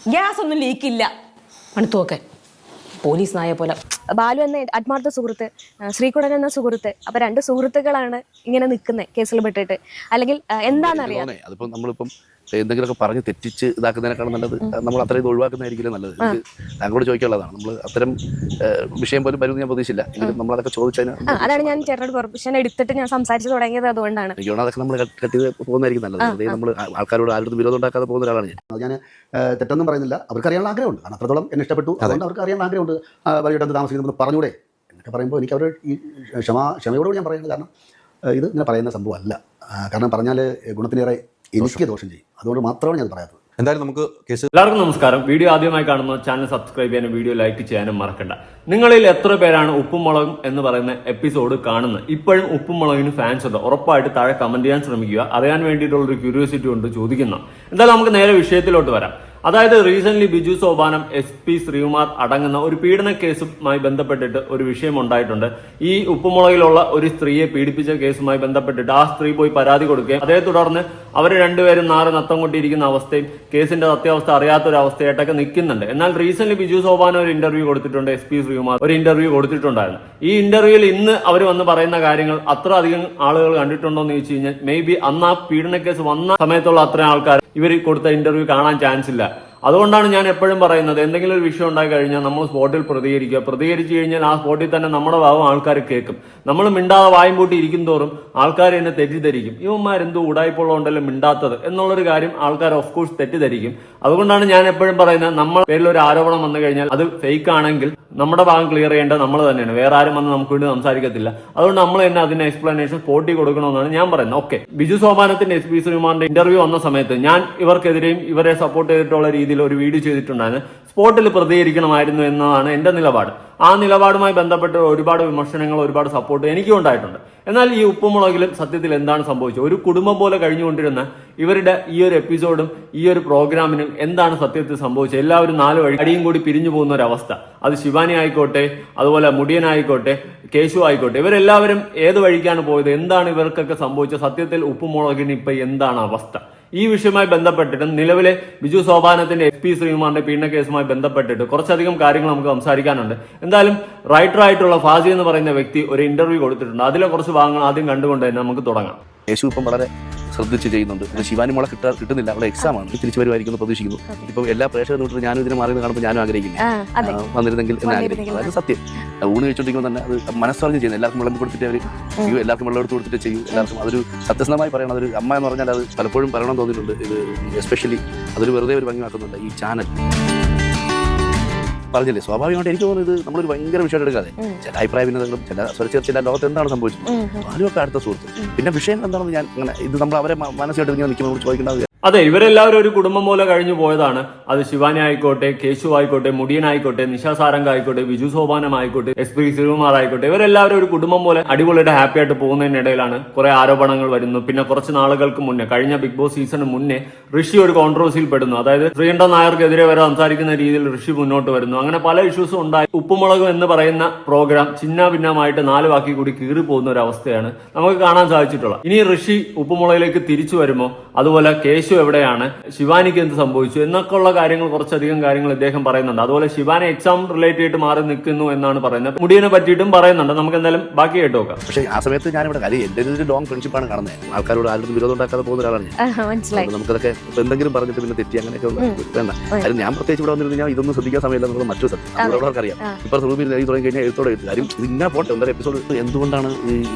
Gas ഒന്നും ലീക്കില്ല. പണിത്തു നോക്കാൻ police നായ പോലെ. ബാലു എന്ന ആത്മാർത്ഥ സുഹൃത്ത്, ശ്രീകുടൻ എന്ന സുഹൃത്ത്, അപ്പൊ രണ്ട് സുഹൃത്തുക്കളാണ് ഇങ്ങനെ നിൽക്കുന്നത് കേസിൽ പെട്ടിട്ട്. അല്ലെങ്കിൽ എന്താണെന്നറിയാം, അതിപ്പോ നമ്മളിപ്പം എന്തെങ്കിലുമൊക്കെ പറഞ്ഞ് തെറ്റിച്ച് ഇതാക്കുന്നതിനേക്കാളും നല്ലത് നമ്മൾ അത്രയും ഒഴിവാക്കുന്നതായിരിക്കും നല്ലത്. താങ്കളോട് ചോദിക്കാനുള്ളതാണ്. നമ്മൾ അത്തരം വിഷയം പോലും വരുമെന്ന് ഞാൻ പ്രതീക്ഷിച്ചില്ല. എങ്കിലും നമ്മളതൊക്കെ ചോദിച്ചതിന് അതാണ് ഞാൻ ചേട്ടനോട് പെർമിഷൻ എടുത്തിട്ട് ഞാൻ സംസാരിച്ചു തുടങ്ങിയത്. അതുകൊണ്ടാണ് എനിക്ക് അതൊക്കെ നമ്മൾ കട്ട് ചെയ്ത് പോകുന്നതായിരിക്കും നല്ലത്. അതായത് നമ്മൾ ആൾക്കാരോട് ആരുടെ വിരോധം ഉണ്ടാക്കാതെ പോകുന്ന ഒരാളാണ് ഞാൻ. തെറ്റൊന്നും പറയുന്നില്ല. അവർക്ക് അറിയാനുള്ള ആഗ്രഹമുണ്ട്. കാരണം അത്രത്തോളം എന്നെ ഇഷ്ടപ്പെട്ടു. അതുകൊണ്ട് അവർക്ക് അറിയാനുള്ള ആഗ്രഹമുണ്ട്. വൈകിട്ട് താമസിക്കുന്നത് പറഞ്ഞൂടെ എന്നൊക്കെ പറയുമ്പോൾ എനിക്ക് അവർ ഈ ക്ഷമയോടുകൂടി ഞാൻ പറയുന്നത്. കാരണം ഇത് ഇങ്ങനെ പറയുന്ന സംഭവം അല്ല. കാരണം പറഞ്ഞാൽ ഗുണത്തിനേറെ എനിക്ക് ദോഷം ചെയ്യും. അതുകൊണ്ട് മാത്രമാണ് ഞാൻ പറയാത്തത്. എന്തായാലും നമുക്ക് കേസ്. എല്ലാവർക്കും നമസ്കാരം. വീഡിയോ ആദ്യമായി കാണുന്ന ചാനൽ സബ്സ്ക്രൈബ് ചെയ്യാനും വീഡിയോ ലൈക്ക് ചെയ്യാനും മറക്കണ്ട. നിങ്ങളിൽ എത്ര പേരാണ് ഉപ്പും മുളകും എന്ന് പറയുന്ന എപ്പിസോഡ് കാണുന്നത്? ഇപ്പോഴും ഉപ്പും മുളകിന് ഫാൻസ് ഉണ്ട്? ഉറപ്പായിട്ട് താഴെ കമന്റ് ചെയ്യാൻ ശ്രമിക്കുക. അറിയാൻ വേണ്ടിയിട്ടുള്ള ഒരു ക്യൂരിയോസിറ്റി കൊണ്ട് ചോദിക്കുന്ന. എന്തായാലും നമുക്ക് നേരെ വിഷയത്തിലോട്ട് വരാം. അതായത് റീസെന്റ് ബിജു സോപാനം, SP ശ്രീകുമാർ അടങ്ങുന്ന ഒരു പീഡന കേസുമായി ബന്ധപ്പെട്ടിട്ട് ഒരു വിഷയം ഉണ്ടായിട്ടുണ്ട്. ഈ ഉപ്പുമുളകിലുള്ള ഒരു സ്ത്രീയെ പീഡിപ്പിച്ച കേസുമായി ബന്ധപ്പെട്ടിട്ട് ആ സ്ത്രീ പോയി പരാതി കൊടുക്കുകയും അതേ തുടർന്ന് അവർ രണ്ടുപേരും നത്തം കൊണ്ടിരിക്കുന്ന അവസ്ഥയും കേസിന്റെ സത്യാവസ്ഥ അറിയാത്തൊരവസ്ഥയായിട്ടൊക്കെ നിൽക്കുന്നുണ്ട്. എന്നാൽ റീസെന്റ് ബിജു സോപാനം ഒരു ഇന്റർവ്യൂ കൊടുത്തിട്ടുണ്ട്, SP ശ്രീകുമാർ ഒരു ഇന്റർവ്യൂ കൊടുത്തിട്ടുണ്ടായിരുന്നു. ഈ ഇന്റർവ്യൂവിൽ ഇന്ന് അവർ വന്ന് പറയുന്ന കാര്യങ്ങൾ അത്ര അധികം ആളുകൾ കണ്ടിട്ടുണ്ടോ എന്ന് ചോദിച്ചു കഴിഞ്ഞാൽ മേ ബി അന്ന് ആ പീഡന കേസ് വന്ന സമയത്തുള്ള അത്രയും ആൾക്കാർ ഇവർ കൊടുത്ത ഇന്റർവ്യൂ കാണാൻ ചാൻസ് ഇല്ല. അതുകൊണ്ടാണ് ഞാൻ എപ്പോഴും പറയുന്നത്, എന്തെങ്കിലും ഒരു വിഷയം ഉണ്ടായി കഴിഞ്ഞാൽ നമ്മൾ സ്പോട്ടിൽ പ്രതികരിക്കുക. പ്രതികരിച്ചു കഴിഞ്ഞാൽ ആ സ്പോട്ടിൽ തന്നെ നമ്മുടെ ഭാവം ആൾക്കാർ കേൾക്കും. നമ്മൾ മിണ്ടാതെ വായും പൂട്ടി ഇരിക്കും തോറും ആൾക്കാർ എന്നെ തെറ്റിദ്ധരിക്കും. ഇവന്മാരെന്തോ ഉടായ്പുള്ളതുകൊണ്ടല്ലോ മിണ്ടാത്തത് എന്നുള്ളൊരു കാര്യം ആൾക്കാർ ഓഫ് കോഴ്സ് തെറ്റിദ്ധരിക്കും. അതുകൊണ്ടാണ് ഞാൻ എപ്പോഴും പറയുന്നത്, നമ്മൾ പേരിൽ ഒരു ആരോപണം വന്നു കഴിഞ്ഞാൽ അത് ഫേക്ക് ആണെങ്കിൽ നമ്മുടെ ഭാഗം ക്ലിയർ ചെയ്യേണ്ടത് നമ്മൾ തന്നെയാണ്. വേറെ ആരും വന്ന് നമുക്ക് വേണ്ടി സംസാരിക്കത്തില്ല. അതുകൊണ്ട് നമ്മൾ തന്നെ അതിന്റെ എക്സ്പ്ലനേഷൻ സ്പോട്ടിൽ കൊടുക്കണമെന്നാണ് ഞാൻ പറയുന്നത്. ഓക്കെ, ബിജു സോപാനത്തിന്റെ SP ശ്രീകുമാറിന്റെ ഇന്റർവ്യൂ വന്ന സമയത്ത് ഞാൻ ഇവർക്കെതിരെയും ഇവരെ സപ്പോർട്ട് ചെയ്തിട്ടുള്ള രീതിയിൽ ഒരു വീഡിയോ ചെയ്തിട്ടുണ്ടായിരുന്നു. സ്പോട്ടിൽ പ്രതികരിക്കണമായിരുന്നു എന്നതാണ് എന്റെ നിലപാട്. ആ നിലപാടുമായി ബന്ധപ്പെട്ട് ഒരുപാട് വിമർശനങ്ങൾ, ഒരുപാട് സപ്പോർട്ട് എനിക്കും ഉണ്ടായിട്ടുണ്ട്. എന്നാൽ ഈ ഉപ്പുമുളകിലും സത്യത്തിൽ എന്താണ് സംഭവിച്ചത്? ഒരു കുടുംബം പോലെ കഴിഞ്ഞുകൊണ്ടിരുന്ന ഇവരുടെ ഈ ഒരു എപ്പിസോഡും ഈ ഒരു പ്രോഗ്രാമിനും എന്താണ് സത്യത്തിൽ സംഭവിച്ചത്? എല്ലാവരും 4 വഴി അടിയും കൂടി പിരിഞ്ഞു പോകുന്ന ഒരു അവസ്ഥ. അത് ശിവാനി ആയിക്കോട്ടെ, അതുപോലെ മുടിയനായിക്കോട്ടെ, കേശു ആയിക്കോട്ടെ, ഇവരെല്ലാവരും ഏത് വഴിക്കാണ് പോയത്? എന്താണ് ഇവർക്കൊക്കെ സംഭവിച്ചത്? സത്യത്തിൽ ഉപ്പുമുളകിന് ഇപ്പൊ എന്താണ് അവസ്ഥ? ഈ വിഷയവുമായി ബന്ധപ്പെട്ടിട്ട് നിലവിലെ ബിജു സോപാനത്തിന്റെ SP ശ്രീകുമാറിന്റെ പീഡന കേസുമായി ബന്ധപ്പെട്ടിട്ട് കുറച്ചധികം കാര്യങ്ങൾ നമുക്ക് സംസാരിക്കാനുണ്ട്. എന്തായാലും റൈറ്റർ ആയിട്ടുള്ള ഫാസി എന്ന് പറയുന്ന വ്യക്തി ഒരു ഇന്റർവ്യൂ കൊടുത്തിട്ടുണ്ട്. അതിലെ കുറച്ച് ഭാഗങ്ങൾ ആദ്യം കണ്ടുകൊണ്ട് തന്നെ നമുക്ക് തുടങ്ങാം. യേശു ഇപ്പം വളരെ ശ്രദ്ധിച്ച് ചെയ്യുന്നുണ്ട്. പിന്നെ ശിവാനി മോളെ കിട്ടുന്നില്ല. അവളെ എക്സാം ആണ്, തിരിച്ചു വരുമായിരിക്കും പ്രതീക്ഷിക്കുന്നു. ഇപ്പൊ എല്ലാ പ്രേക്ഷകരും വിട്ടിട്ട് ഞാനും ഇതിനെ മാറി കാണുമ്പോൾ ഞാനും ആഗ്രഹിക്കുന്നു വന്നിരുന്നെങ്കിൽ എന്ന് ആഗ്രഹിക്കുന്നു. അതായത് സത്യം. ഊണ് കഴിച്ചോണ്ടിരിക്കുമ്പോൾ തന്നെ അത് മനസ്സറിഞ്ഞ് ചെയ്യുന്നത്. എല്ലാവർക്കും വെള്ളം കൊടുത്തിട്ട് അവർ ചെയ്യും, എല്ലാവർക്കും വെള്ളം എടുത്ത് കൊടുത്തിട്ട് ചെയ്യും. എല്ലാവർക്കും അതൊരു സത്യസന്ധമായി പറയണം. അതൊരു അമ്മ എന്ന് പറഞ്ഞാൽ അത് പലപ്പോഴും പറയണം തോന്നിയിട്ടുണ്ട്. ഇത് എസ്പെഷ്യലി അതൊരു വെറുതെ ഒരു ഭംഗിയാക്കുന്നുണ്ട് ഈ ചാനൽ. പറഞ്ഞില്ലേ, സ്വാഭാവികമായിട്ട് എനിക്ക് തോന്നുന്നത് ഇത് നമ്മളൊരു ഭയങ്കര വിഷയം എടുക്കാതെ ചില അഭിപ്രായ ഭിന്നതകളും ചില ലോകത്ത് എന്താണ് സംഭവിച്ചത് ആലുമൊക്കെ അടുത്ത സുഹൃത്ത്. പിന്നെ വിഷയം എന്താണെന്ന് ഞാൻ അങ്ങനെ ഇത് നമ്മൾ അവരെ മനസ്സിലായിട്ട് ഇങ്ങനെ നിൽക്കുമ്പോൾ ചോദിക്കേണ്ടത്. അതെ, ഇവരെല്ലാവരും ഒരു കുടുംബം പോലെ കഴിഞ്ഞു പോയതാണ്. അത് ശിവാനി ആയിക്കോട്ടെ, കേശു ആയിക്കോട്ടെ, മുടിയനായിക്കോട്ടെ, നിഷ സാരംഗ ആയിക്കോട്ടെ, ബിജു സോപാനം ആയിക്കോട്ടെ, SP ശ്രീകുമാർ ആയിക്കോട്ടെ, ഇവരെല്ലാവരും ഒരു കുടുംബം പോലെ അടിപൊളിയായിട്ട് ഹാപ്പി ആയിട്ട് പോകുന്നതിനിടയിലാണ് കുറെ ആരോപണങ്ങൾ വരുന്നു. പിന്നെ കുറച്ച് നാളുകൾക്ക് മുന്നേ, കഴിഞ്ഞ ബിഗ് ബോസ് സീസണിന് മുന്നേ ഋഷി ഒരു കോൺട്രവേഴ്സിയിൽ പെടുന്നു. അതായത് ശ്രീകണ്ഠൻ നായർക്കെതിരെ വരെ സംസാരിക്കുന്ന രീതിയിൽ ഋഷി മുന്നോട്ട് വരുന്നു. അങ്ങനെ പല ഇഷ്യൂസും ഉണ്ടായി. ഉപ്പുമുളകും എന്ന് പറയുന്ന പ്രോഗ്രാം ചിന്ന ഭിന്നമായിട്ട് 4 വാക്കി കൂടി കീറി പോകുന്ന ഒരു അവസ്ഥയാണ് നമുക്ക് കാണാൻ സാധിച്ചിട്ടുള്ളത്. ഇനി ഋഷി ഉപ്പുമുളകിലേക്ക് തിരിച്ചു വരുമോ? അതുപോലെ കേശു എവിടെയാണ്, ശിവാനിക്ക് എന്ത് സംഭവിച്ചു എന്നൊക്കെ ഉള്ള കാര്യങ്ങൾ, കുറച്ചധികം കാര്യങ്ങൾ ഇദ്ദേഹം പറയുന്നുണ്ട്. അതുപോലെ ശിവാനി എക്സാം റിലേറ്റഡ് ആയിട്ട് മാറി നിൽക്കുന്നു എന്നാണ് പറയുന്നത്. മുടിയനെ പറ്റിയിട്ടും പറയുന്നുണ്ട്. നമുക്ക് എന്തായാലും ബാക്കി കേട്ട് നോക്കാം. പക്ഷേ ആ സമയത്ത് ഞാനിവിടെ കാര്യം എന്റെ ഒരു ലോങ് ഫ്രണ്ട്ഷിപ്പാണ് കാണുന്നത്. ആൾക്കാരോട് ആരും വിരോധം ഉണ്ടാക്കാതെ പോകുന്ന ഒരാളാണ് ഞാൻ. നമുക്കതൊക്കെ എന്തെങ്കിലും പറഞ്ഞിട്ട് പിന്നെ തെറ്റി അങ്ങനെയൊക്കെ വേണ്ട. കാര്യം ഞാൻ പ്രത്യേകിച്ച് ഇവിടെ വന്നിരുന്നു ഞാൻ ഇതൊന്നും ശ്രദ്ധിക്കാൻ സമയമില്ല എന്നുള്ളത് മറ്റൊരു സത്യം. നമ്മളവർക്ക് അറിയാം. ഇപ്പൊ റൂമിൽ എഴുതി തുടങ്ങി കഴിഞ്ഞാൽ എഴുത്തോടെ എഴുതി. കാര്യം ഇതിങ്ങനെ പോട്ടെ, ഒന്നര എപ്പിസോഡ് എന്തുകൊണ്ടാണ്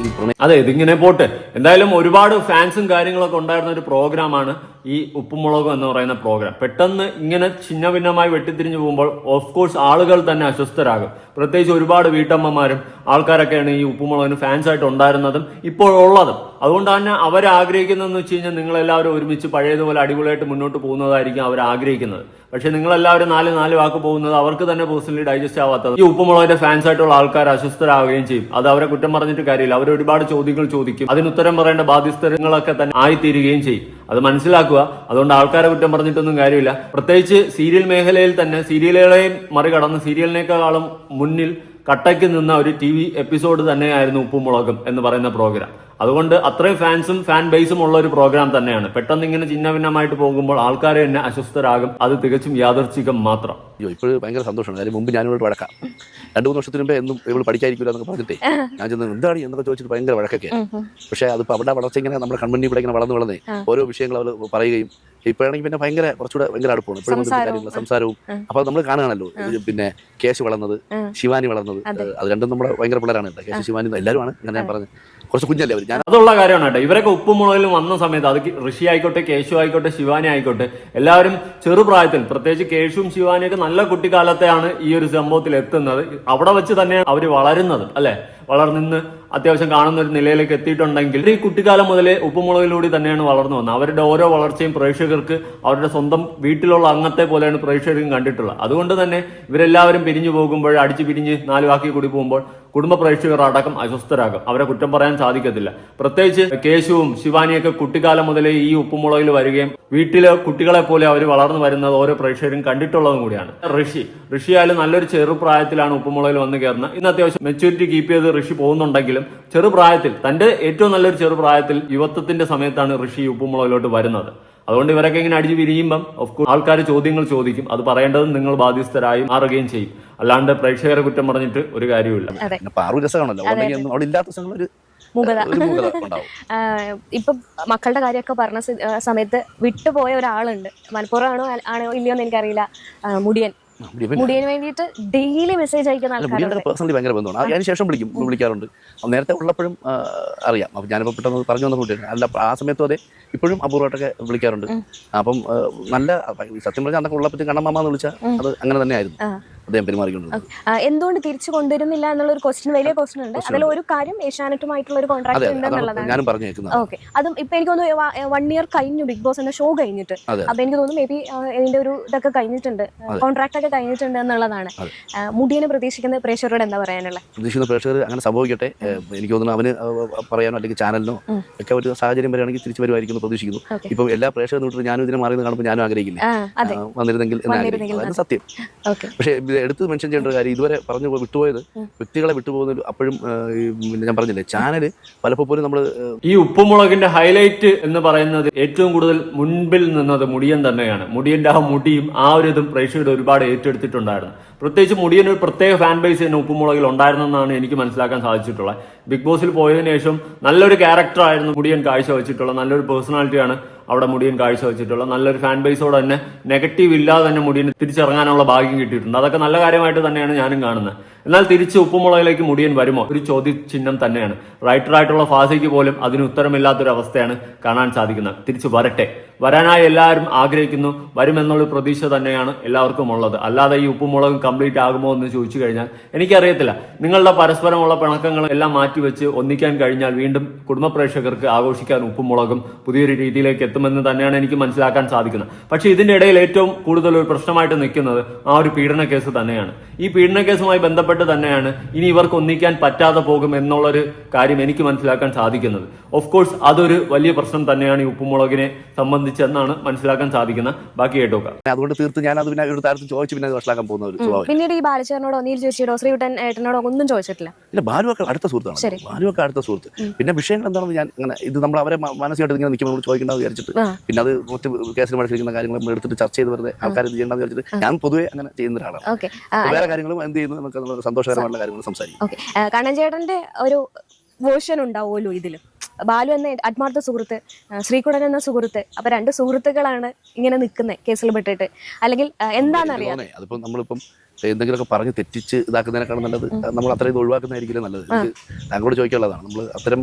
അതെ, ഇതിങ്ങനെ പോട്ടെ. എന്തായാലും ഒരുപാട് ഫാൻസും കാര്യങ്ങളൊക്കെ ഉണ്ടായിരുന്ന ഒരു പ്രോഗ്രാമാണ് ഈ ഉപ്പുമുളകും എന്ന് പറയുന്ന പ്രോഗ്രാം. പെട്ടെന്ന് ഇങ്ങനെ ചിന്ന ഭിന്നമായി വെട്ടിത്തിരിഞ്ഞു പോകുമ്പോൾ ഓഫ് കോഴ്സ് ആളുകൾ തന്നെ അസ്വസ്ഥരാകും. പ്രത്യേകിച്ച് ഒരുപാട് വീട്ടമ്മമാരും ആൾക്കാരൊക്കെയാണ് ഈ ഉപ്പുമുളകിന് ഫാൻസ് ആയിട്ട് ഉണ്ടായിരുന്നതും ഇപ്പോഴുള്ളതും. അതുകൊണ്ട് തന്നെ അവർ ആഗ്രഹിക്കുന്നതെന്ന് വെച്ച് കഴിഞ്ഞാൽ നിങ്ങളെല്ലാവരും ഒരുമിച്ച് പഴയതുപോലെ അടിപൊളിയായിട്ട് മുന്നോട്ട് പോകുന്നതായിരിക്കും അവർ ആഗ്രഹിക്കുന്നത്. പക്ഷെ നിങ്ങളെല്ലാവരും 4 വാക്ക് പോകുന്നത് അവർക്ക് തന്നെ പേഴ്സണലി ഡൈജസ്റ്റ് ആവാത്തത് ഈ ഉപ്പുമുളകിന്റെ ഫാൻസ് ആയിട്ടുള്ള ആൾക്കാർ അസ്വസ്ഥരാകുകയും ചെയ്യും. അത് അവരെ കുറ്റം പറഞ്ഞിട്ട് കാര്യമില്ല. അവർ ഒരുപാട് ചോദ്യങ്ങൾ ചോദിക്കും. അതിന് ഉത്തരം പറയേണ്ട ബാധ്യസ്ഥങ്ങളൊക്കെ തന്നെ ആയിത്തീരുകയും ചെയ്യും. അത് മനസ്സിലാക്കുക. അതുകൊണ്ട് ആൾക്കാരെ കുറ്റം പറഞ്ഞിട്ടൊന്നും കാര്യമില്ല. പ്രത്യേകിച്ച് സീരിയൽ മേഖലയിൽ തന്നെ സീരിയലുകളെയും മറികടന്ന് സീരിയലിനേക്കാളും മുന്നിൽ കട്ടയ്ക്ക് നിന്ന ഒരു TV എപ്പിസോഡ് തന്നെയായിരുന്നു ഉപ്പുമുളകും എന്ന് പറയുന്ന പ്രോഗ്രാം. അതുകൊണ്ട് അത്രയും ഫാൻസും ഫാൻ ബേസും ഉള്ള ഒരു പ്രോഗ്രാം തന്നെയാണ്. പെട്ടെന്ന് ഇങ്ങനെ ചിന്ന ഭിന്നമായിട്ട് പോകുമ്പോൾ ആൾക്കാരെ തന്നെ അസ്വസ്ഥരാകും. അത് തികച്ചും യാദർച്ഛികം മാത്രം. അയ്യോ ഇപ്പോഴും ഭയങ്കര സന്തോഷമാണ്. കാര്യം മുമ്പ് ഞാനിവിടെ വഴക്കാം 2-3 വർഷത്തിന് മുമ്പേ എന്നും ഇവള് പഠിക്കാതിരിക്കില്ല എന്നൊക്കെ പറഞ്ഞിട്ടേ ഞാൻ ചെന്ന് എന്താണ് എന്നൊക്കെ ചോദിച്ചിട്ട് ഭയങ്കര വഴക്കൊക്കെ. പക്ഷേ അതിപ്പോൾ അവിടെ വളർച്ച ഇങ്ങനെ നമ്മുടെ കൺമുന്നിൽ ഇവിടെ ഇങ്ങനെ വളർന്നേ ഓരോ വിഷയങ്ങൾ അവർ പറയുകയും ഇപ്പോഴാണെങ്കിൽ പിന്നെ കുറച്ചുകൂടെ ഭയങ്കര അടുപ്പമാണ്. ഇപ്പോഴും കാര്യങ്ങൾ സംസാരവും അപ്പോൾ നമ്മൾ കാണുകയാണല്ലോ. പിന്നെ കേശു വളർന്നത്, ശിവാനി വളർന്നത്, അത് രണ്ടും നമ്മുടെ ഭയങ്കര പിള്ളേരാണ് കേട്ടോ. കേശു ശിവാനി എല്ലാവരുമാണ്. അങ്ങനെ ഞാൻ പറഞ്ഞത് കുറച്ച് കുഞ്ഞല്ലേ അവർ. ഞാൻ അതുള്ള കാര്യമാണ് കേട്ടോ. ഇവരൊക്കെ ഉപ്പുമുളകിലും വന്ന സമയത്ത് അത് ഋഷി ആയിക്കോട്ടെ, കേശു ആയിക്കോട്ടെ, ശിവാനി ആയിക്കോട്ടെ, എല്ലാവരും ചെറുപ്രായത്തിൽ, പ്രത്യേകിച്ച് കേശുവും ശിവാനിയൊക്കെ നല്ല കുട്ടിക്കാലത്തെയാണ് ഈ ഒരു സംഭവത്തിൽ എത്തുന്നത്. അവിടെ വെച്ച് തന്നെയാണ് അവർ വളരുന്നത് അല്ലെ. വളർന്നിന്ന് അത്യാവശ്യം കാണുന്ന ഒരു നിലയിലേക്ക് എത്തിയിട്ടുണ്ടെങ്കിൽ ഈ കുട്ടിക്കാലം മുതലേ ഉപ്പുമുളകിലൂടെ തന്നെയാണ് വളർന്നു വന്നത്. അവരുടെ ഓരോ വളർച്ചയും പ്രേക്ഷകർക്ക് അവരുടെ സ്വന്തം വീട്ടിലുള്ള അംഗത്തെ പോലെയാണ് പ്രേക്ഷകരും കണ്ടിട്ടുള്ളത്. അതുകൊണ്ട് തന്നെ ഇവരെല്ലാവരും പിരിഞ്ഞു പോകുമ്പോൾ, അടിച്ചു പിരിഞ്ഞ് 4 വാക്കി കൂടി പോകുമ്പോൾ കുടുംബ പ്രേക്ഷകർ അടക്കം അസ്വസ്ഥരാകും. അവരെ കുറ്റം പറയാൻ സാധിക്കത്തില്ല. പ്രത്യേകിച്ച് കേശുവും ശിവാനിയൊക്കെ കുട്ടിക്കാലം മുതലേ ഈ ഉപ്പുമുളകിൽ വരികയും വീട്ടിലെ കുട്ടികളെ പോലെ അവർ വളർന്നു വരുന്നത് ഓരോ പ്രേക്ഷകരും കണ്ടിട്ടുള്ളതും കൂടിയാണ്. ഋഷി ആയാലും നല്ലൊരു ചെറുപ്രായത്തിലാണ് ഉപ്പുമുളകിൽ വന്ന് കയറുന്നത്. ഇന്ന് അത്യാവശ്യം മെച്യൂരിറ്റി കീപ്പ് ചെയ്ത് ഋഷി പോകുന്നുണ്ടെങ്കിലും ചെറുപ്രായത്തിൽ, തന്റെ ഏറ്റവും നല്ലൊരു ചെറുപ്രായത്തിൽ യുവത്വത്തിന്റെ സമയത്താണ് ഋഷി ഉപ്പുമുളകിലോട്ട് വരുന്നത്. അതുകൊണ്ട് ഇവരൊക്കെ ഇങ്ങനെ അടിച്ചു പിരിയുമ്പം ഓഫ്കോഴ്സ് ആൾക്കാർ ചോദ്യങ്ങൾ ചോദിക്കും. അത് പറയേണ്ടതും നിങ്ങൾ ബാധ്യസ്ഥരായി മാറുകയും ചെയ്യും. അല്ലാണ്ട് പ്രേക്ഷകരെ കുറ്റം പറഞ്ഞിട്ട് ഒരു കാര്യമില്ല. പാറു രസമാണല്ലോ. അവിടെ ഇല്ലാത്ത ഒരു ഇപ്പൊ മക്കളുടെ കാര്യമൊക്കെ പറഞ്ഞ സമയത്ത് വിട്ടുപോയ ഒരാളുണ്ട്. മനഃപൂർവ്വമാണോ ആണോ ഇല്ലയോ എന്ന് എനിക്കറിയില്ല. മുടിയന് വേണ്ടിയിട്ട് ഡെയിലി മെസ്സേജ് അയക്കുന്ന ആൾക്കാരുണ്ട്. പേഴ്സണലി ഭയങ്കര ബന്ധമാണ്. അതിനുശേഷം വിളിക്കാറുണ്ട്. നേരത്തെ ഉള്ളപ്പോഴും അറിയാം. അപ്പം ഞാനിപ്പോൾ പെട്ടെന്ന് പറഞ്ഞു വന്ന കുട്ടിയാണ്. അല്ല ആ സമയത്തും അതെ, ഇപ്പോഴും അപൂർവമായിട്ടൊക്കെ വിളിക്കാറുണ്ട്. അപ്പം നല്ല സത്യം പറഞ്ഞാൽ അന്നൊക്കെ ഉള്ളപ്പറ്റും കണ്ണമ്മാന്ന് വിളിച്ചാൽ അത് അങ്ങനെ തന്നെ ആയിരുന്നു അദ്ദേഹം പെരുമാറിക്കൊണ്ടത്. എന്തുകൊണ്ട് തിരിച്ചു കൊണ്ടുവരുന്നില്ല എന്നുള്ളൊരു ക്വസ്റ്റ്യൻ, വലിയ ക്വസ്റ്റ്യൻ ഉണ്ട്. അതിൽ ഒരു കാര്യം ഏഷ്യാനെറ്റുമായിട്ടുള്ള ഒരു കോൺട്രാക്ട് ഉണ്ട് എന്നുള്ളതാണ് ഞാനും പറഞ്ഞു കേൾക്കുന്നത്. ഓക്കെ, അതും ഇപ്പൊ എനിക്ക് തോന്നുന്നു 1 ഇയർ കഴിഞ്ഞു ബിഗ് ബോസ് എന്ന ഷോ കഴിഞ്ഞിട്ട്. അപ്പൊ എനിക്ക് തോന്നുന്നു മേ ബി ഇതിന്റെ ഒരു ഇതൊക്കെ കഴിഞ്ഞിട്ടുണ്ട്, കോൺട്രാക്ട് ഒക്കെ കഴിഞ്ഞിട്ടുണ്ട് എന്നുള്ളതാണ്. മുടിയനെ പ്രതീക്ഷിക്കുന്ന പ്രേക്ഷകരോട് എന്താ പറയാനുള്ളത്? പ്രതീക്ഷിക്കുന്ന പ്രേക്ഷകർ അങ്ങനെ സംഭവിക്കട്ടെ. എനിക്ക് തോന്നുന്നു അവന് പറയാനോ അല്ലെങ്കിൽ ചാനലിനോ ഒക്കെ ഒരു സാഹചര്യം വരികയാണെങ്കിൽ തിരിച്ചു വരുമായിരിക്കും പ്രതീക്ഷിക്കുന്നു. ഇപ്പൊ എല്ലാ പ്രേക്ഷകരും വിട്ടിട്ട് ഞാനും ഇതിനെ മാറിയെന്ന് കാണുമ്പോൾ ഞാനും ആഗ്രഹിക്കില്ല വന്നിരുന്നെങ്കിൽ എന്ന് സത്യം. പക്ഷേ എടുത്ത് മെൻഷൻ ചെയ്യേണ്ട ഒരു കാര്യം, ഇതുവരെ പറഞ്ഞു വിട്ടുപോയത് വ്യക്തികളെ വിട്ടുപോകുന്ന അപ്പോഴും ഞാൻ പറഞ്ഞില്ലേ, ചാനല് പലപ്പോഴും നമ്മൾ ഈ ഉപ്പുമുളകിന്റെ ഹൈലൈറ്റ് എന്ന് പറയുന്നത് ഏറ്റവും കൂടുതൽ മുൻപിൽ നിന്നത് മുടിയൻ തന്നെയാണ്. മുടിയന്റെ ആ മുടിയും ആ ഒരു ഇതും പ്രേക്ഷകർ ഒരുപാട് ഏറ്റെടുത്തിട്ടുണ്ടായിരുന്നു. പ്രത്യേകിച്ച് മുടിയൻ ഒരു പ്രത്യേക ഫാൻ ബേസ് തന്നെ ഉപ്പുമുളകിൽ ഉണ്ടായിരുന്നെന്നാണ് എനിക്ക് മനസ്സിലാക്കാൻ സാധിച്ചിട്ടുള്ളത്. ബിഗ് ബോസിൽ പോയതിനു ശേഷം നല്ലൊരു ക്യാരക്ടറായിരുന്നു മുടിയൻ കാഴ്ചവെച്ചിട്ടുള്ളത്. നല്ലൊരു പേഴ്സണാലിറ്റിയാണ് അവിടെ മുടിയൻ കാഴ്ചവെച്ചിട്ടുള്ളത്. നല്ലൊരു ഫാൻ ബേസോടെ തന്നെ നെഗറ്റീവ് ഇല്ലാതെ തന്നെ മുടിയൻ തിരിച്ചിറങ്ങാനുള്ള ഭാഗ്യം കിട്ടിയിട്ടുണ്ട്. അതൊക്കെ നല്ല കാര്യമായിട്ട് തന്നെയാണ് ഞാനും കാണുന്നത്. എന്നാൽ തിരിച്ച് ഉപ്പുമുളകിലേക്ക് മുടിയൻ വരുമോ ഒരു ചോദ്യചിഹ്നം തന്നെയാണ്. റൈറ്ററായിട്ടുള്ള ഫാസിക്ക് പോലും അതിന് ഉത്തരമില്ലാത്തൊരു അവസ്ഥയാണ് കാണാൻ സാധിക്കുന്നത്. തിരിച്ചു വരട്ടെ, വരാനായി എല്ലാവരും ആഗ്രഹിക്കുന്നു. വരുമെന്നുള്ള പ്രതീക്ഷ തന്നെയാണ് എല്ലാവർക്കും ഉള്ളത്. അല്ലാതെ ഈ ഉപ്പുമുളക് കംപ്ലീറ്റ് ആകുമോ എന്ന് ചോദിച്ചു കഴിഞ്ഞാൽ എനിക്കറിയത്തില്ല. നിങ്ങളുടെ പരസ്പരമുള്ള പിണക്കങ്ങൾ എല്ലാം മാറ്റിവെച്ച് ഒന്നിക്കാൻ കഴിഞ്ഞാൽ വീണ്ടും കുടുംബ പ്രേക്ഷകർക്ക് ആഘോഷിക്കാൻ ഉപ്പുമുളകും പുതിയൊരു രീതിയിലേക്ക് എത്തുമെന്ന് തന്നെയാണ് എനിക്ക് മനസ്സിലാക്കാൻ സാധിക്കുന്നത്. പക്ഷേ ഇതിന്റെ ഇടയിൽ ഏറ്റവും കൂടുതൽ ഒരു പ്രശ്നമായിട്ട് നിൽക്കുന്നത് ആ ഒരു പീഡന കേസ് തന്നെയാണ്. ഈ പീഡന കേസുമായി ബന്ധപ്പെട്ട് തന്നെയാണ് ഇനി ഇവർക്ക് ഒന്നിക്കാൻ പറ്റാതെ പോകും എന്നുള്ളൊരു കാര്യം എനിക്ക് മനസ്സിലാക്കാൻ സാധിക്കുന്നത്. ഓഫ് കോഴ്സ് അതൊരു വലിയ പ്രശ്നം തന്നെയാണ് ഈ ഉപ്പുമുളകിനെ സംബന്ധിച്ചെന്നാണ് മനസ്സിലാക്കാൻ സാധിക്കുന്നത്. ബാക്കി കേട്ടോക്കാം. അതുകൊണ്ട് തീർത്ത് ഞാൻ അത് പിന്നെ ഒരു താരത്തിൽ ചോദിച്ചു പിന്നെ വഷളാക്കാൻ പോകുന്ന ഒരു സ്വഭാവം. പിന്നീട് ഈ ബാലചേട്ടനോടോ നീൽ ചേച്ചിയോടോ ശ്രീകുട്ടൻ ഏട്ടനോടോ ഒന്നും ചോദിച്ചിട്ടില്ല. ഇല്ല, ബാലുവൊക്കെ അടുത്ത സുഹൃത്താണ്. ബാലുവൊക്കെ അടുത്ത സുഹൃത്ത്. പിന്നെ വിഷയങ്ങൾ എന്താണെന്ന് ഞാൻ അങ്ങനെ ഇത് നമ്മൾ അവരെ മാനസികമായിട്ട് ഇങ്ങനെ നിൽക്കുമ്പോൾ ചോദിക്കേണ്ടത് വിചാരിച്ചിട്ട് പിന്നെ അത് മറ്റ് കേസിൽ മത്സരിക്കുന്ന കാര്യങ്ങൾ നമ്മൾ എടുത്തിട്ട് ചർച്ച ചെയ്ത് വെറുതെ ആൾക്കാർ ഇത് ചെയ്യേണ്ടത് വിചാരിച്ചിട്ട് ഞാൻ പൊതുവെ അങ്ങനെ ചെയ്യുന്ന ഒരാളാണ്. വേറെ കാര്യങ്ങളും എന്ത് ചെയ്യുന്നു നമുക്ക് സന്തോഷകരമായിട്ടുള്ള കാര്യങ്ങൾ സംസാരിക്കും. കണ്ണൻ ചേട്ടന്റെ ഒരു വേർഷൻ ഉണ്ടാവുമല്ലോ ഇതിലും. ബാലു എന്ന ആത്മാർത്ഥ സുഹൃത്ത്, ശ്രീകുടൻ എന്ന സുഹൃത്ത്, അപ്പൊ 2 സുഹൃത്തുക്കളാണ് ഇങ്ങനെ നിൽക്കുന്നത് കേസിൽ പെട്ടിട്ട്. അല്ലെങ്കിൽ എന്താണെന്നറിയാം, അതിപ്പോ നമ്മളിപ്പം എന്തെങ്കിലുമൊക്കെ പറഞ്ഞ് തെറ്റിച്ച് ഇതാക്കുന്നതിനേക്കാളും നല്ലത് നമ്മൾ അത്രയും ഇത് ഒഴിവാക്കുന്നതായിരിക്കും നല്ലത്. താങ്കളോട് ചോദിക്കാനുള്ളതാണ്. നമ്മൾ അത്തരം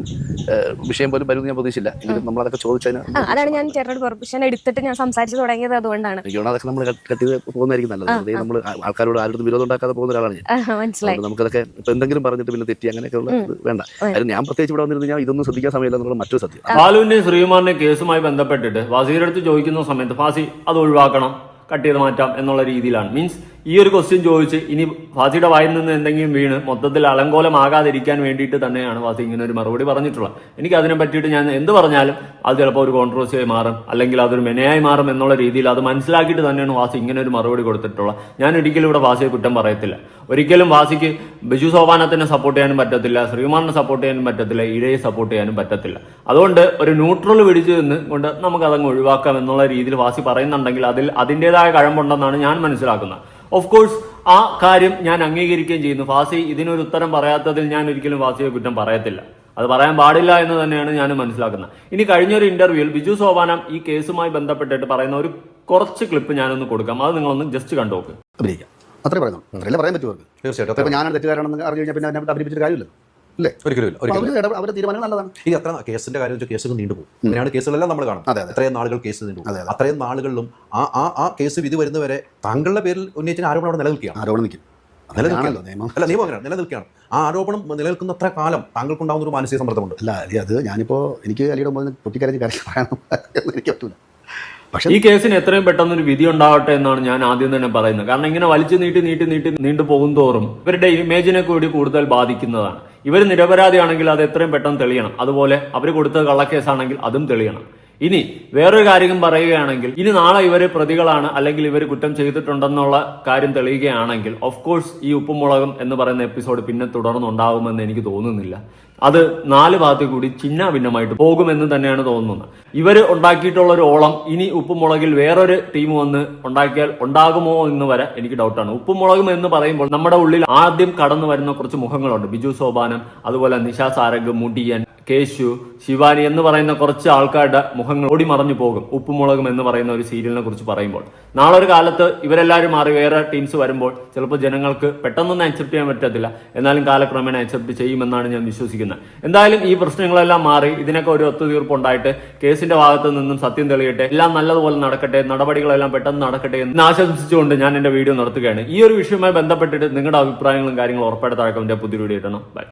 വിഷയം പോലും വരുമെന്ന് ഞാൻ പ്രതീക്ഷിച്ചില്ല. എങ്കിലും നമ്മൾ അതൊക്കെ ചോദിച്ചതിന് അതാണ് ഞാൻ ചേട്ടനോട് പെർമിഷൻ എടുത്തിട്ട് ഞാൻ സംസാരിച്ചു തുടങ്ങിയത്. അതുകൊണ്ടാണ് അതൊക്കെ നമ്മൾ കട്ട് ചെയ്ത് പോകുന്നതായിരിക്കും നല്ലത്. അതേ നമ്മൾ ആൾക്കാരോട് ആരുടെ വിരോധം ഉണ്ടാക്കാതെ പോകുന്ന ഒരാളാണ് ഞാൻ. മനസ്സിലായി. നമുക്കതൊക്കെ ഇപ്പൊ എന്തെങ്കിലും പറഞ്ഞിട്ട് പിന്നെ തെറ്റി അങ്ങനെയൊക്കെയുള്ള വേണ്ട. അതിന് ഞാൻ പ്രത്യേകിച്ച് ഇവിടെ വന്നിരുന്നു ഞാൻ ഇതൊന്നും ശ്രദ്ധിക്കാൻ സമയമില്ല എന്നുള്ള മറ്റൊരു സത്യം. ബാലുവിന്റെയും ശ്രീകുമാറിന്റെയും കേസുമായി ബന്ധപ്പെട്ടിട്ട് ഫാസിയുടെ അടുത്ത് ചോദിക്കുന്ന സമയത്ത് ഫാസി അത് ഒഴിവാക്കണം, കട്ട് ചെയ്ത് മാറ്റാം എന്നുള്ള രീതിയിലാണ്. മീൻസ് ഈ ഒരു ക്വസ്റ്റ്യൻ ചോദിച്ച് ഇനി ഫാസിയുടെ വായിൽ നിന്ന് എന്തെങ്കിലും വീണ് മൊത്തത്തിൽ അലങ്കോലമാകാതിരിക്കാൻ വേണ്ടിയിട്ട് തന്നെയാണ് ഫാസി ഇങ്ങനെ ഒരു മറുപടി പറഞ്ഞിട്ടുള്ളത്. എനിക്ക് അതിനെ പറ്റിയിട്ട് ഞാൻ എന്ത് പറഞ്ഞാലും അത് ചിലപ്പോൾ ഒരു കോൺട്രവേഴ്സിയായി മാറും, അല്ലെങ്കിൽ അതൊരു മെനയായി മാറും എന്നുള്ള രീതിയിൽ അത് മനസ്സിലാക്കിയിട്ട് തന്നെയാണ് ഫാസി ഇങ്ങനെ ഒരു മറുപടി കൊടുത്തിട്ടുള്ളത്. ഞാൻ ഒരിക്കലും ഇവിടെ ഫാസിയെ കുറ്റം പറയത്തില്ല. ഒരിക്കലും ഫാസിക്ക് ബിജു സോപാനത്തിനെ സപ്പോർട്ട് ചെയ്യാനും പറ്റത്തില്ല, ശ്രീകുമാറിനെ സപ്പോർട്ട് ചെയ്യാനും പറ്റത്തില്ല, ഇഴയെ സപ്പോർട്ട് ചെയ്യാനും പറ്റത്തില്ല. അതുകൊണ്ട് ഒരു ന്യൂട്രൽ പിടിച്ചു നിന്ന് കൊണ്ട് നമുക്ക് അതങ്ങ് ഒഴിവാക്കാം എന്നുള്ള രീതിയിൽ ഫാസി പറയുന്നുണ്ടെങ്കിൽ അതിൽ അതിൻ്റെതായ കഴമ്പുണ്ടെന്നാണ് ഞാൻ മനസ്സിലാക്കുന്നത്. ഓഫ് കോഴ്സ് ആ കാര്യം ഞാൻ അംഗീകരിക്കുകയും ചെയ്യുന്നു. ഫാസി ഇതിനൊരു ഉത്തരം പറയാത്തതിൽ ഞാൻ ഒരിക്കലും ഫാസിയെ കുറ്റം പറയത്തില്ല. അത് പറയാൻ പാടില്ല എന്ന് തന്നെയാണ് ഞാൻ മനസ്സിലാക്കുന്നത്. ഇനി കഴിഞ്ഞൊരു ഇന്റർവ്യൂവിൽ ബിജു സോപാനം ഈ കേസുമായി ബന്ധപ്പെട്ടിട്ട് പറയുന്ന ഒരു കുറച്ച് ക്ലിപ്പ് ഞാനൊന്ന് കൊടുക്കാം. അത് നിങ്ങളൊന്ന് ജസ്റ്റ് കണ്ടു നോക്ക്. അഭിനയിക്കാം, അത്രേ പറയുന്നു. അത്രയല്ലേ പറയാൻ പറ്റുമോ അവർക്ക്? തീർച്ചയായിട്ടും. അപ്പോൾ ഞാനാണ് തെറ്റുകാരാണെന്ന് അറിഞ്ഞു കഴിഞ്ഞാൽ പിന്നെ എന്നെ അഭിനയിച്ചിട്ട് കാര്യമില്ല അല്ലേ? ഒരിക്കലും അവരുടെ തീരുമാനം നല്ലതാണ്. ഇനി എത്ര കേസിന്റെ കാര്യം വെച്ചാൽ കേസുകൾ നീണ്ടുപോകും. അങ്ങനെയാണ് കേസുകളെല്ലാം നമ്മൾ കാണും. അത്രയും നാളുകൾ കേസ് നീണ്ടുപോകും. അത്രയും നാളുകളിലും ആ കേസ് വിധി വരുന്നവരെ താങ്കളുടെ പേരിൽ ഉന്നയിച്ച ആരോപണം അവിടെ നിലനിൽക്കുകയാണ്. ആരോപണം നിൽക്കും, അല്ല നിയമം അങ്ങനെയാണ്, നിലനിൽക്കുകയാണ്. ആ ആരോപണം നിലനിൽക്കുന്ന അത്ര കാലം താങ്കൾക്കുണ്ടാകുന്ന ഒരു മാനസിക സമ്മർദ്ദമുണ്ട്. അല്ല അത് ഞാനിപ്പോൾ എനിക്ക് അലിയുടെ മുമ്പ് പൊട്ടിക്കരഞ്ഞ് കാര്യം പറയാനും എനിക്ക് പറ്റൂല. പക്ഷേ ഈ കേസിന് എത്രയും പെട്ടെന്ന് ഒരു വിധി ഉണ്ടാവട്ടെ എന്നാണ് ഞാൻ ആദ്യം തന്നെ പറയുന്നത്. കാരണം ഇങ്ങനെ വലിച്ചു നീണ്ടു പോകും തോറും ഇവരുടെ ഇമേജിനെ കൂടി കൂടുതൽ ബാധിക്കുന്നതാണ്. ഇവർ നിരപരാധിയാണെങ്കിൽ അത് എത്രയും പെട്ടെന്ന് തെളിയണം. അതുപോലെ അവർ കൊടുത്ത കള്ളക്കേസാണെങ്കിൽ അതും തെളിയണം. ഇനി വേറൊരു കാര്യം പറയുകയാണെങ്കിൽ, ഇനി നാളെ ഇവര് പ്രതികളാണ് അല്ലെങ്കിൽ ഇവർ കുറ്റം ചെയ്തിട്ടുണ്ടെന്നുള്ള കാര്യം തെളിയുകയാണെങ്കിൽ ഓഫ് കോഴ്സ് ഈ ഉപ്പും മുളകും എന്ന് പറയുന്ന എപ്പിസോഡ് പിന്നെ തുടർന്നുണ്ടാകുമെന്ന് എനിക്ക് തോന്നുന്നില്ല. അത് 4 ഭാഗത്തു കൂടി ചിന്ന ഭിന്നമായിട്ട് പോകുമെന്ന് തന്നെയാണ് തോന്നുന്നത്. ഇവർ ഉണ്ടാക്കിയിട്ടുള്ള ഒരു ഓളം ഇനി ഉപ്പും മുളകിൽ വേറൊരു ടീം വന്ന് ഉണ്ടാക്കിയാൽ ഉണ്ടാകുമോ എന്ന് വരെ എനിക്ക് ഡൗട്ടാണ്. ഉപ്പും മുളകും എന്ന് പറയുമ്പോൾ നമ്മുടെ ഉള്ളിൽ ആദ്യം കടന്നു വരുന്ന കുറച്ച് മുഖങ്ങളുണ്ട്. ബിജു സോപാനം, അതുപോലെ നിഷാ സാരംഗ്, മുടിയൻ, കേശു, ശിവാനി എന്ന് പറയുന്ന കുറച്ച് ആൾക്കാരുടെ മുഖങ്ങൾ ഓടി മറഞ്ഞു പോകും ഉപ്പുമുളകും എന്ന് പറയുന്ന ഒരു സീരിയലിനെ കുറിച്ച് പറയുമ്പോൾ. നാളെ ഒരു കാലത്ത് ഇവരെല്ലാവരും മാറി വേറെ ടീംസ് വരുമ്പോൾ ചിലപ്പോൾ ജനങ്ങൾക്ക് പെട്ടെന്നൊന്നും അക്സെപ്റ്റ് ചെയ്യാൻ പറ്റത്തില്ല. എന്നാലും കാലക്രമേണ അക്സെപ്റ്റ് ചെയ്യുമെന്നാണ് ഞാൻ വിശ്വസിക്കുന്നത്. എന്തായാലും ഈ പ്രശ്നങ്ങളെല്ലാം മാറി ഇതിനൊക്കെ ഒരു ഒത്തുതീർപ്പുണ്ടായിട്ട് കേസിന്റെ ഭാഗത്ത് നിന്നും സത്യം തെളിയട്ടെ, എല്ലാം നല്ലതുപോലെ നടക്കട്ടെ, നടപടികളെല്ലാം പെട്ടെന്ന് നടക്കട്ടെ എന്ന് ആശംസിച്ചുകൊണ്ട് ഞാൻ എന്റെ വീഡിയോ നടത്തുകയാണ്. ഈ ഒരു വിഷയവുമായി ബന്ധപ്പെട്ടിട്ട് നിങ്ങളുടെ അഭിപ്രായങ്ങളും കാര്യങ്ങളും ഉറപ്പായിട്ട് താഴെ കമന്റ് പുതിയ വീഡിയോ ഇടണം. ബൈ.